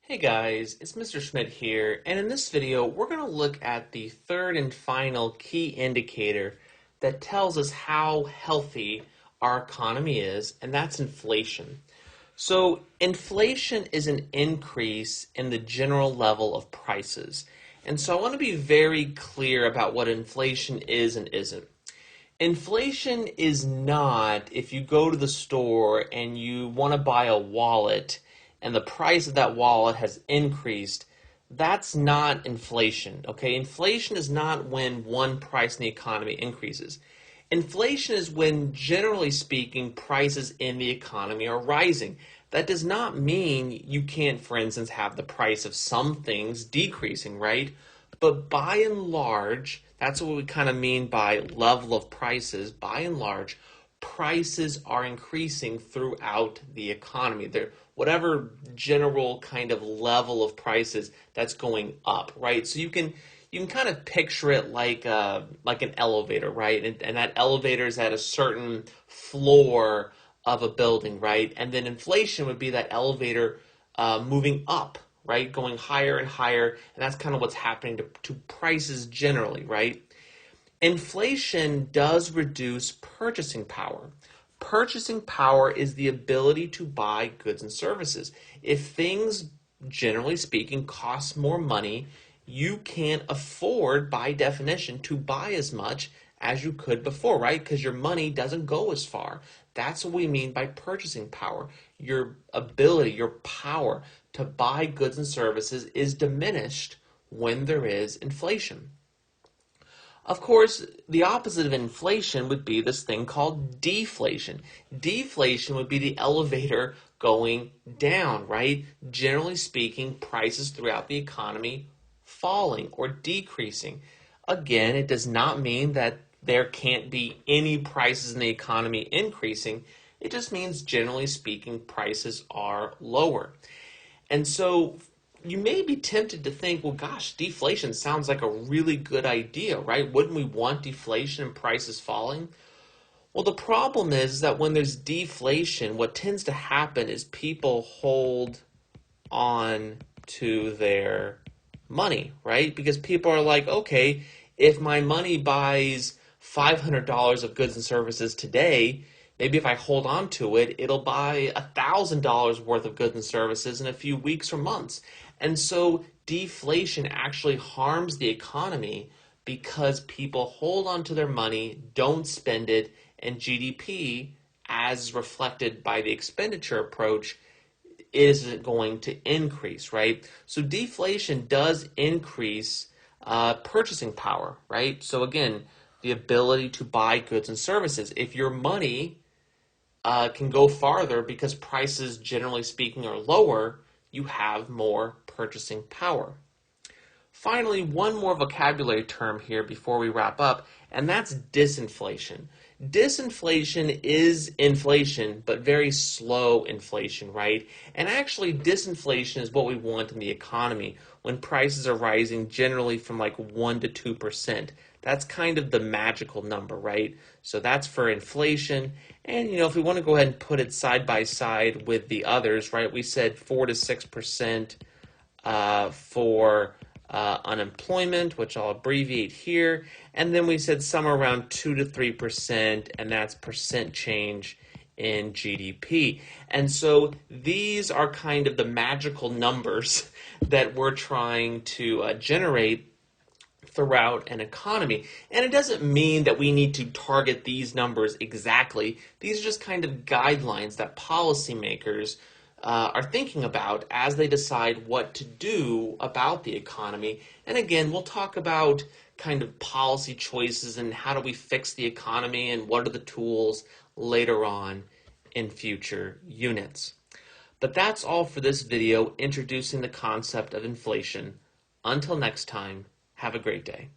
Hey guys, it's Mr. Schmidt here, and in this video we're going to look at the third and final key indicator that tells us how healthy our economy is, and that's inflation. So inflation is an increase in the general level of prices. And so I want to be very clear about what inflation is and isn't. Inflation is not if you go to the store and you want to buy a wallet and the price of that wallet has increased. That's not inflation, okay? Inflation is not when one price in the economy increases. Inflation is when, generally speaking, prices in the economy are rising. That does not mean you can't, for instance, have the price of some things decreasing, right? But by and large, that's what we kind of mean by level of prices. By and large, prices are increasing throughout the economy. They're whatever general kind of level of prices that's going up, right? So you can kind of picture it like an elevator, right? And that elevator is at a certain floor of a building, right? And then inflation would be that elevator moving up, right? Going higher and higher, and that's kind of what's happening to prices generally, right? Inflation does reduce purchasing power. Purchasing power is the ability to buy goods and services. If things, generally speaking, cost more money, you can't afford, by definition, to buy as much as you could before, right? Because your money doesn't go as far. That's what we mean by purchasing power. Your ability, your power to buy goods and services is diminished when there is inflation. Of course, the opposite of inflation would be this thing called deflation. Deflation would be the elevator going down, right? Generally speaking, prices throughout the economy falling or decreasing. Again, it does not mean that there can't be any prices in the economy increasing. It just means, generally speaking, prices are lower. And so you may be tempted to think, well, gosh, deflation sounds like a really good idea, right? Wouldn't we want deflation and prices falling? Well, the problem is that when there's deflation, what tends to happen is people hold on to their money, right? Because people are like, okay, if my money buys $500 of goods and services today, maybe if I hold on to it, it'll buy $1,000 worth of goods and services in a few weeks or months. And so deflation actually harms the economy because people hold on to their money, don't spend it, and GDP, as reflected by the expenditure approach, isn't going to increase, right? So deflation does increase purchasing power, right? So again, the ability to buy goods and services. If your money can go farther because prices, generally speaking, are lower, you have more purchasing power. Finally, one more vocabulary term here before we wrap up, and that's disinflation. Disinflation is inflation, but very slow inflation, right? And actually, disinflation is what we want in the economy when prices are rising generally from like 1 to 2%. That's kind of the magical number, right? So that's for inflation. And, if we want to go ahead and put it side by side with the others, right, we said 4 to 6% for unemployment, which I'll abbreviate here, and then we said somewhere around 2 to 3%, and that's percent change in GDP. And so these are kind of the magical numbers that we're trying to generate throughout an economy. And it doesn't mean that we need to target these numbers exactly. These are just kind of guidelines that policymakers are thinking about as they decide what to do about the economy. And again, we'll talk about kind of policy choices and how do we fix the economy and what are the tools later on in future units. But that's all for this video introducing the concept of inflation. Until next time, have a great day.